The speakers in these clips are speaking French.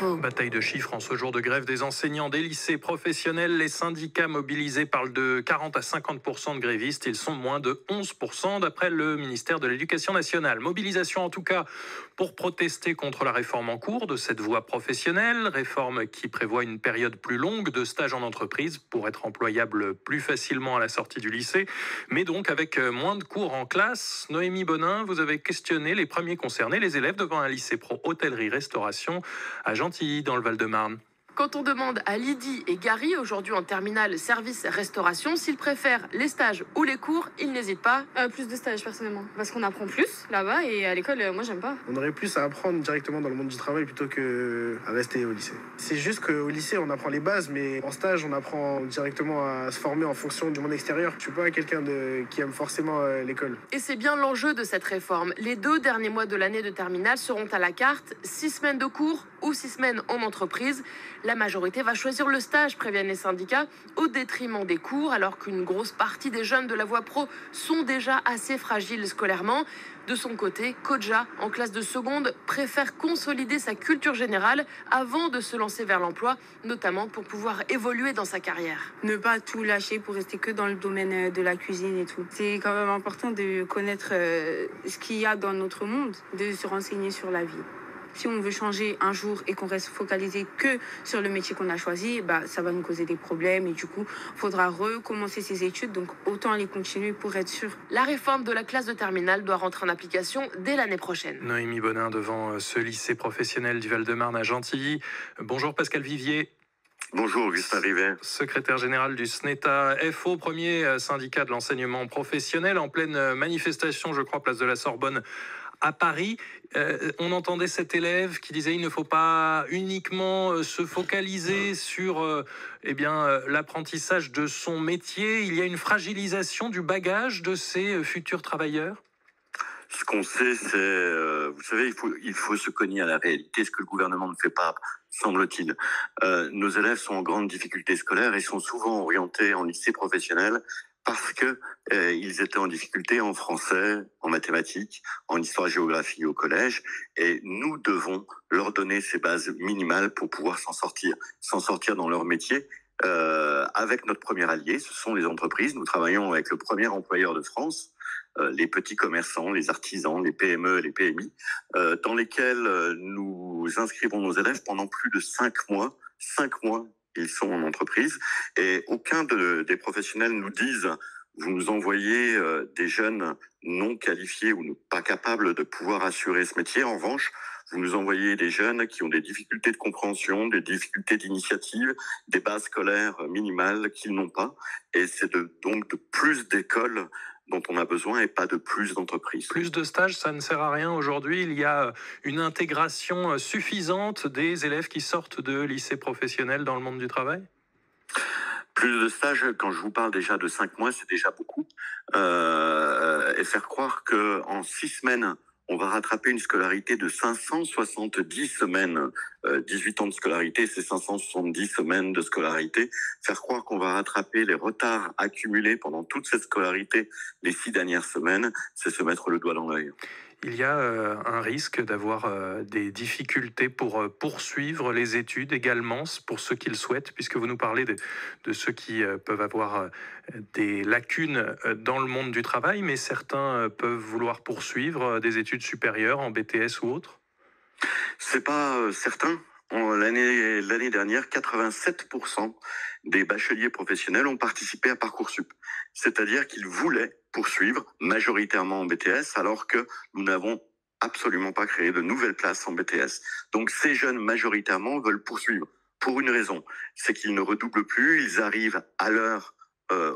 info. Bataille de chiffres en ce jour de grève des enseignants des lycées professionnels. Les syndicats mobilisés parlent de 40 à 50% de grévistes. Ils sont moins de 11% d'après le ministère de l'Éducation nationale. Mobilisation en tout cas pour protester contre la réforme en cours de cette voie professionnelle. Réforme qui prévoit une période plus longue de stage en entreprise pour être employable plus facilement à la sortie du lycée. Mais donc avec moins de cours en classe. Noémie Bonin, vous avez questionné les premiers concernés, les élèves devant un lycée pro hôtellerie-restauration à Gentilly dans le Val-de-Marne. Quand on demande à Lydie et Gary, aujourd'hui en terminale service-restauration, s'ils préfèrent les stages ou les cours, ils n'hésitent pas. Plus de stages personnellement, parce qu'on apprend plus là-bas et à l'école, moi j'aime pas. On aurait plus à apprendre directement dans le monde du travail plutôt que à rester au lycée. C'est juste qu'au lycée on apprend les bases, mais en stage on apprend directement à se former en fonction du monde extérieur. Je suis pas quelqu'un qui aime forcément l'école. Et c'est bien l'enjeu de cette réforme. Les 2 derniers mois de l'année de terminale seront à la carte, 6 semaines de cours ou 6 semaines en entreprise. La majorité va choisir le stage, préviennent les syndicats, au détriment des cours, alors qu'une grosse partie des jeunes de la voie pro sont déjà assez fragiles scolairement. De son côté, Kodja, en classe de seconde, préfère consolider sa culture générale avant de se lancer vers l'emploi, notamment pour pouvoir évoluer dans sa carrière. Ne pas tout lâcher pour rester que dans le domaine de la cuisine et tout. C'est quand même important de connaître ce qu'il y a dans notre monde, de se renseigner sur la vie. Si on veut changer un jour et qu'on reste focalisé que sur le métier qu'on a choisi, ça va nous causer des problèmes et du coup, il faudra recommencer ses études. Donc, autant les continuer pour être sûr. La réforme de la classe de terminale doit rentrer en application dès l'année prochaine. Noémie Bonin devant ce lycée professionnel du Val-de-Marne à Gentilly. Bonjour Pascal Vivier. Bonjour Augustin Rivet. Secrétaire général du SNETA FO, premier syndicat de l'enseignement professionnel, en pleine manifestation, je crois, place de la Sorbonne à Paris. On entendait cet élève qui disait il ne faut pas uniquement se focaliser sur l'apprentissage de son métier. Il y a une fragilisation du bagage de ces futurs travailleurs. Ce qu'on sait, c'est, vous savez, il faut se cogner à la réalité, ce que le gouvernement ne fait pas, semble-t-il. Nos élèves sont en grande difficulté scolaire et sont souvent orientés en lycée professionnel parce que ils étaient en difficulté en français, en mathématiques, en histoire-géographie au collège, et nous devons leur donner ces bases minimales pour pouvoir s'en sortir dans leur métier. Avec notre premier allié, ce sont les entreprises. Nous travaillons avec le premier employeur de France, les petits commerçants, les artisans, les PME, les PMI, dans lesquels nous inscrivons nos élèves pendant plus de 5 mois. 5 mois, ils sont en entreprise, et aucun des professionnels nous disent vous nous envoyez des jeunes non qualifiés ou pas capables de pouvoir assurer ce métier. En revanche, vous nous envoyez des jeunes qui ont des difficultés de compréhension, des difficultés d'initiative, des bases scolaires minimales qu'ils n'ont pas. Et c'est donc de plus d'écoles dont on a besoin et pas de plus d'entreprises. Plus de stages, ça ne sert à rien aujourd'hui. Il y a une intégration suffisante des élèves qui sortent de lycées professionnels dans le monde du travail ? Plus de stages, quand je vous parle déjà de 5 mois, c'est déjà beaucoup. Et faire croire qu'en 6 semaines, on va rattraper une scolarité de 570 semaines. 18 ans de scolarité, c'est 570 semaines de scolarité. Faire croire qu'on va rattraper les retards accumulés pendant toute cette scolarité, les 6 dernières semaines, c'est se mettre le doigt dans l'œil. Il y a un risque d'avoir des difficultés pour poursuivre les études également, pour ceux qui le souhaitent, puisque vous nous parlez de ceux qui peuvent avoir des lacunes dans le monde du travail, mais certains peuvent vouloir poursuivre des études supérieures en BTS ou autre. C'est pas certain. L'année dernière, 87% des bacheliers professionnels ont participé à Parcoursup. C'est-à-dire qu'ils voulaient poursuivre majoritairement en BTS, alors que nous n'avons absolument pas créé de nouvelles places en BTS. Donc ces jeunes majoritairement veulent poursuivre pour une raison, c'est qu'ils ne redoublent plus, ils arrivent à l'heure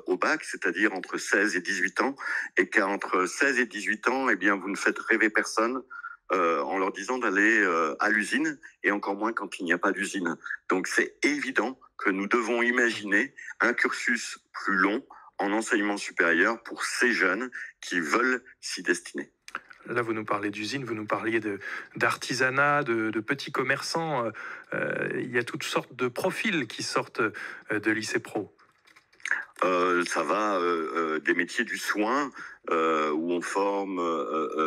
au bac, c'est-à-dire entre 16 et 18 ans, et qu'entre 16 et 18 ans, eh bien, vous ne faites rêver personne en leur disant d'aller à l'usine, et encore moins quand il n'y a pas d'usine. Donc c'est évident que nous devons imaginer un cursus plus long en enseignement supérieur pour ces jeunes qui veulent s'y destiner. Là, vous nous parlez d'usines, vous nous parliez d'artisanat, de petits commerçants. Il y a toutes sortes de profils qui sortent de lycée pro. Ça va des métiers du soin où on forme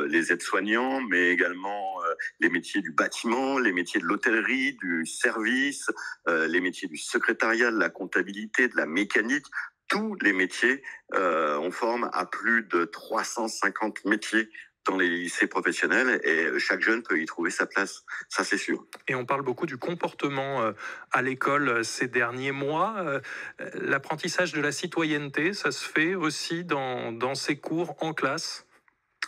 les aides-soignants, mais également les métiers du bâtiment, les métiers de l'hôtellerie, du service, les métiers du secrétariat, de la comptabilité, de la mécanique. Tous les métiers, on forme à plus de 350 métiers dans les lycées professionnels et chaque jeune peut y trouver sa place, ça c'est sûr. Et on parle beaucoup du comportement à l'école ces derniers mois. L'apprentissage de la citoyenneté, ça se fait aussi dans ces cours en classe?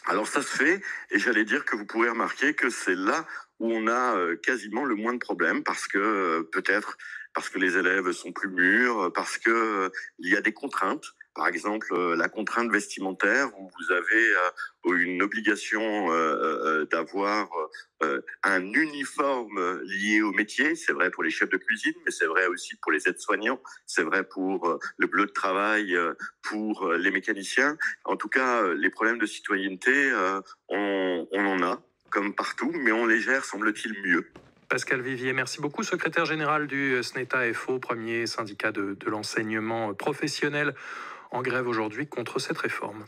Alors ça se fait, et j'allais dire que vous pourrez remarquer que c'est là où on a quasiment le moins de problèmes, parce que peut-être parce que les élèves sont plus mûrs, parce que il y a des contraintes. Par exemple, la contrainte vestimentaire, où vous avez une obligation d'avoir un uniforme lié au métier. C'est vrai pour les chefs de cuisine, mais c'est vrai aussi pour les aides-soignants. C'est vrai pour le bleu de travail, pour les mécaniciens. En tout cas, les problèmes de citoyenneté, on en a, comme partout, mais on les gère, semble-t-il, mieux. Pascal Vivier, merci beaucoup, secrétaire général du SNETA-FO, premier syndicat de l'enseignement professionnel, en grève aujourd'hui contre cette réforme.